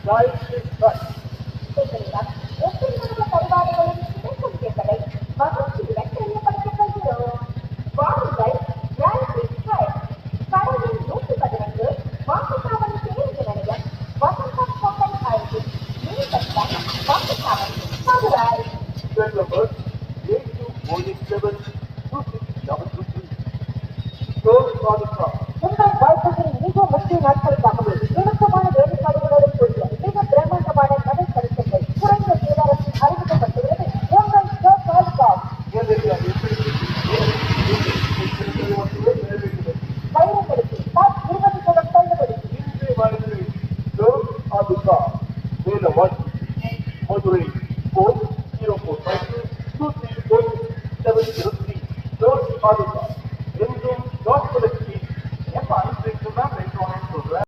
Right is right. எங்களிடம் ஒட்டுமொத்த பரிபாடுகளும் கிடைக்கும் என்பதை மகிழ்ச்சியுடன் தெரியப்படுத்திக் வாருங்கள், ரைட் இஸ் ரைட். கடையின் 115 வாக்குச்சாவடி பேருந்து நிலையம், வசந்தம் ஹோட்டல் அருகில், மேம்பட்ட வாக்குச்சாவடி, Madurai. Cell number 82472673. Close Radhika. உங்கள் வாழ்க்கையின் மிக முக்கிய நாட்களுக்காகவே இணக்கமான வேலைப்பாடுகளுடன் கூடிய மிக பிரம்மாண்டமான கடல் கருத்துக்கள் குறைந்த சேதாரத்தில் அறிமுகப்படுத்துகிறது உங்கள் பாதுகாப்பு. வைரங்களுக்கு டாப் 20% தள்ளுபடி. Madurai 40452234 703. Close Radhika.